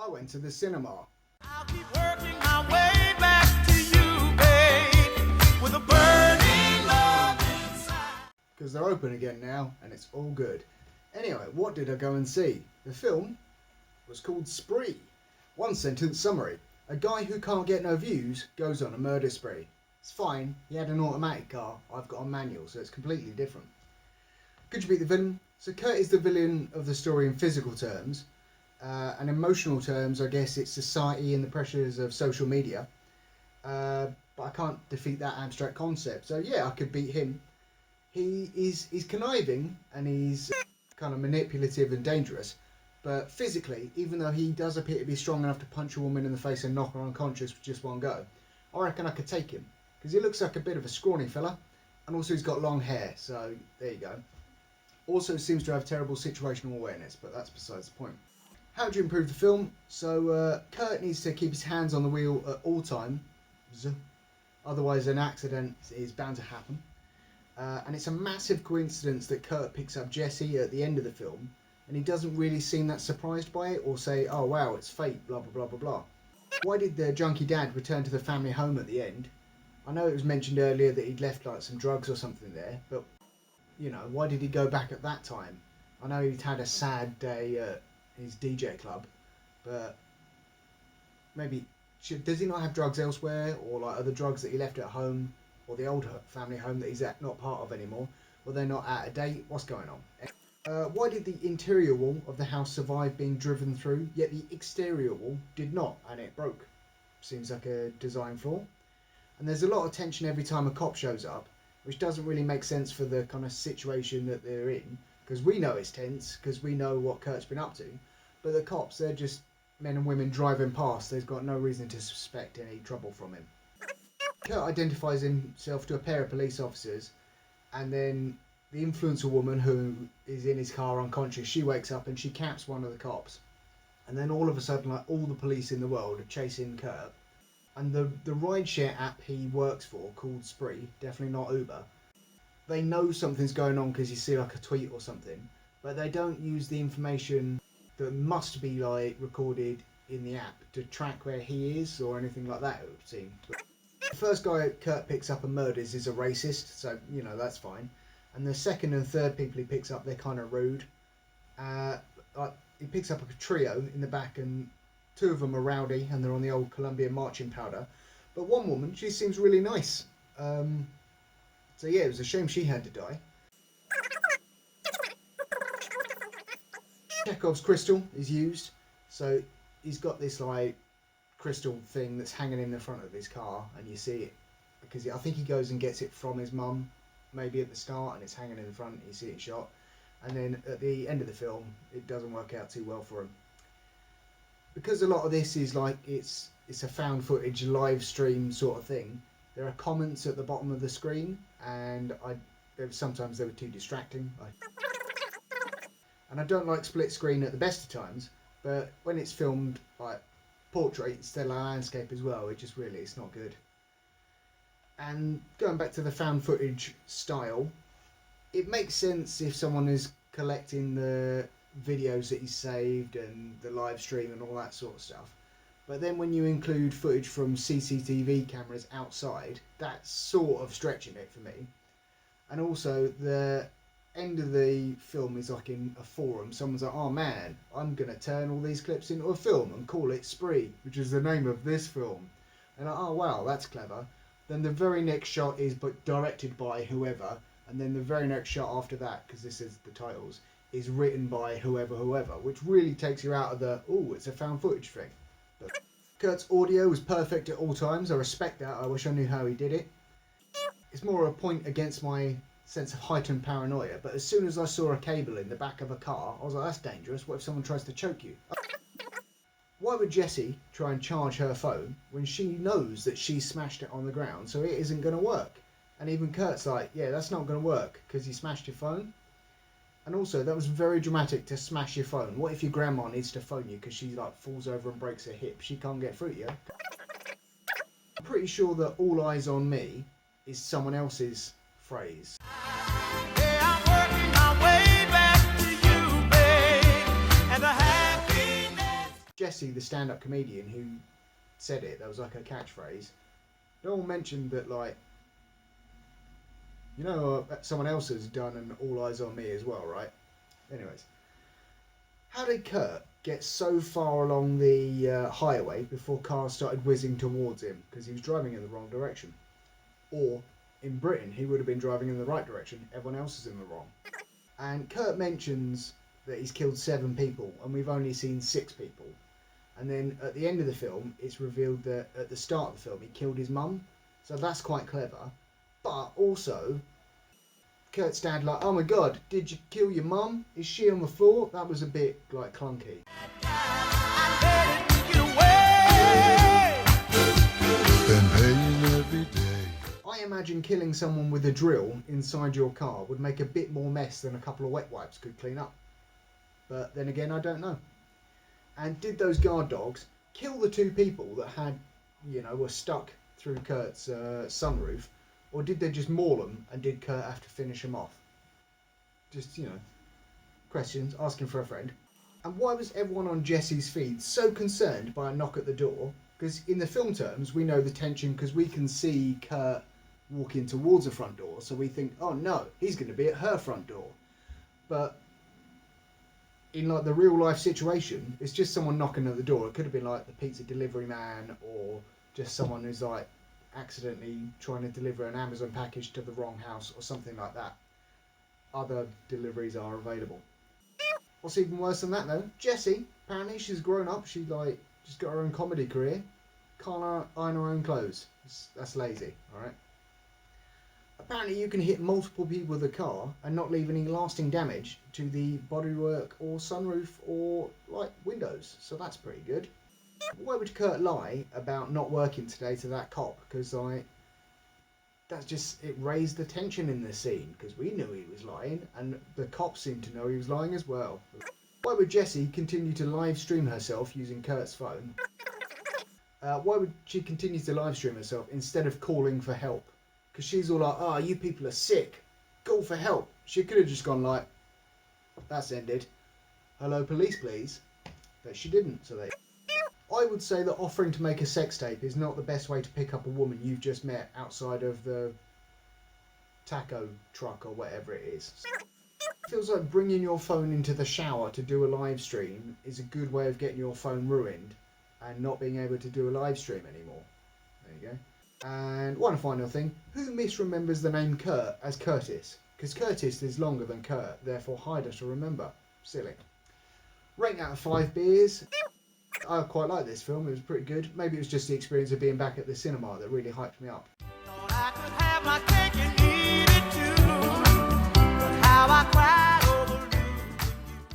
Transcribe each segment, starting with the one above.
I went to the cinema. I'll keep working my way back to you, babe, with a burning love inside. Because they're open again now, and it's all good. Anyway, what did I go and see? The film was called Spree. One sentence summary. A guy who can't get no views goes on a murder spree. It's fine, he had an automatic car, I've got a manual, so it's completely different. Could you beat the villain? So Kurt is the villain of the story in physical terms. And emotional terms, I guess it's society and the pressures of social media. But I can't defeat that abstract concept. So yeah, I could beat him. He's conniving and he's kind of manipulative and dangerous. But physically, even though he does appear to be strong enough to punch a woman in the face and knock her unconscious with just one go, I reckon I could take him. Because he looks like a bit of a scrawny fella. And also he's got long hair, so there you go. Also seems to have terrible situational awareness, but that's besides the point. How do you improve the film? So Kurt needs to keep his hands on the wheel at all times. Otherwise an accident is bound to happen. And it's a massive coincidence that Kurt picks up Jessie at the end of the film. And he doesn't really seem that surprised by it or say, oh wow, it's fate, blah blah blah blah blah. Why did the junkie dad return to the family home at the end? I know it was mentioned earlier that he'd left like some drugs or something there, but you know, why did he go back at that time? I know he'd had a sad day at his DJ club, but maybe does he not have drugs elsewhere, or like other drugs that he left at home, or the old family home that he's not part of anymore, or they're not at a date? What's going on? Why did the interior wall of the house survive being driven through, yet the exterior wall did not, and it broke? Seems like a design flaw. And there's a lot of tension every time a cop shows up, which doesn't really make sense for the kind of situation that they're in, because we know it's tense, because we know what Kurt's been up to, but the cops, they're just men and women driving past. They've got no reason to suspect any trouble from him. Kurt identifies himself to a pair of police officers, and then the influencer woman who is in his car unconscious, she wakes up and she caps one of the cops. And then all of a sudden, like, all the police in the world are chasing Kurt. And the rideshare app he works for, called Spree, definitely not Uber, they know something's going on because you see like a tweet or something, but they don't use the information that must be like recorded in the app to track where he is or anything like that, it would seem. The first guy Kurt picks up and murders is a racist, so you know, that's fine. And the second and third people he picks up, they're kind of rude. He picks up a trio in the back, and two of them are rowdy and they're on the old Colombian marching powder. But one woman, she seems really nice. So yeah, it was a shame she had to die. Chekhov's crystal is used. So he's got this like crystal thing that's hanging in the front of his car, and you see it because I think he goes and gets it from his mum, maybe at the start, and it's hanging in the front, and you see it shot. And then at the end of the film, it doesn't work out too well for him. Because a lot of this is like, it's a found footage live stream sort of thing, there are comments at the bottom of the screen, and sometimes they were too distracting. And I don't like split screen at the best of times, but when it's filmed like portrait instead of landscape as well, it's not good. And going back to the found footage style, it makes sense if someone is collecting the videos that he's saved and the live stream and all that sort of stuff. But then when you include footage from CCTV cameras outside, that's sort of stretching it for me. And also the end of the film is like in a forum. Someone's like, oh man, I'm going to turn all these clips into a film and call it Spree, which is the name of this film. And like, oh wow, that's clever. Then the very next shot is directed by whoever, and then the very next shot after that, because this is the titles, is written by whoever, which really takes you out of the, oh, it's a found footage thing. But Kurt's audio was perfect at all times. I respect that. I wish I knew how he did it. It's more a point against my sense of heightened paranoia, but as soon as I saw a cable in the back of a car, I was like, that's dangerous. What if someone tries to choke you? Why would Jessie try and charge her phone when she knows that she smashed it on the ground, so it isn't going to work? And even Kurt's like, yeah, that's not going to work because you smashed your phone. And also, that was very dramatic to smash your phone. What if your grandma needs to phone you because she like falls over and breaks her hip? She can't get through to you. I'm pretty sure that all eyes on me is someone else's phrase. Yeah, I'm working my way back to you, babe, and the happiness. Jesse, the stand-up comedian who said it, that was like a catchphrase. They all mentioned that, like, you know, someone else has done an All Eyes on Me as well, right? Anyways, how did Kurt get so far along the highway before cars started whizzing towards him? Because he was driving in the wrong direction. Or, in Britain, he would have been driving in the right direction. Everyone else is in the wrong. And Kurt mentions that he's killed 7 people, and we've only seen 6 people. And then at the end of the film, it's revealed that at the start of the film, he killed his mum. So that's quite clever. But also, Kurt's dad, like, oh my god, did you kill your mum? Is she on the floor? That was a bit, like, clunky. Been paying every day. I imagine killing someone with a drill inside your car would make a bit more mess than a couple of wet wipes could clean up. But then again, I don't know. And did those guard dogs kill the 2 people that had, you know, were stuck through Kurt's sunroof? Or did they just maul them and did Kurt have to finish them off? Just, you know, questions, asking for a friend. And why was everyone on Jesse's feed so concerned by a knock at the door? Because in the film terms, we know the tension because we can see Kurt walking towards the front door. So we think, oh no, he's going to be at her front door. But in like the real life situation, it's just someone knocking at the door. It could have been like the pizza delivery man or just someone who's like accidentally trying to deliver an Amazon package to the wrong house or something like that. Other deliveries are available. What's even worse than that though, Jessie, apparently she's grown up, she's like just got her own comedy career, can't iron her own clothes. That's lazy, alright? Apparently you can hit multiple people with a car and not leave any lasting damage to the bodywork or sunroof or like windows, so that's pretty good. Why would Kurt lie about not working today to that cop? Because that's just, it raised the tension in the scene because we knew he was lying and the cop seemed to know he was lying as well. Why would Jessie continue to live stream herself using Kurt's phone? Why would she continue to live stream herself instead of calling for help? Because she's all like, oh, you people are sick, call for help. She could have just gone like, that's ended, hello police please, but she didn't. So I would say that offering to make a sex tape is not the best way to pick up a woman you've just met outside of the taco truck or whatever it is. It feels like bringing your phone into the shower to do a live stream is a good way of getting your phone ruined and not being able to do a live stream anymore. There you go. And one final thing, who misremembers the name Kurt as Curtis? Because Curtis is longer than Kurt, therefore harder to remember. Silly. Rating out of 5 beers. I quite like this film, it was pretty good. Maybe it was just the experience of being back at the cinema that really hyped me up. Thought I could have my cake and eat it too, but how I cried over you.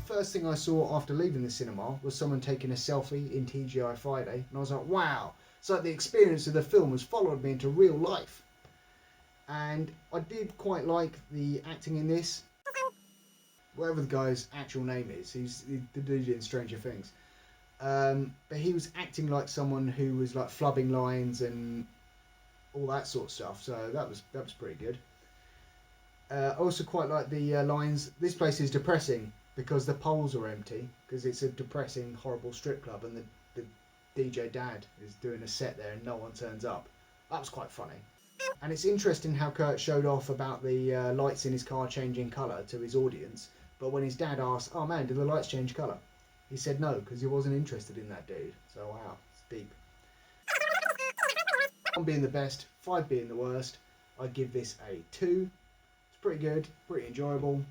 First thing I saw after leaving the cinema was someone taking a selfie in TGI Friday, and I was like, wow, it's like the experience of the film has followed me into real life. And I did quite like the acting in this. Whatever the guy's actual name is, he's the dude in Stranger Things. But he was acting like someone who was like flubbing lines and all that sort of stuff, so that was pretty good. I also quite like the lines, this place is depressing because the poles are empty, because it's a depressing, horrible strip club and the DJ dad is doing a set there and no one turns up. That was quite funny. And it's interesting how Kurt showed off about the lights in his car changing colour to his audience, but when his dad asked, oh man, did the lights change colour? He said no, because he wasn't interested in that dude. So wow, it's deep. 1 being the best, 5 being the worst, I'd give this a 2. It's pretty good, pretty enjoyable.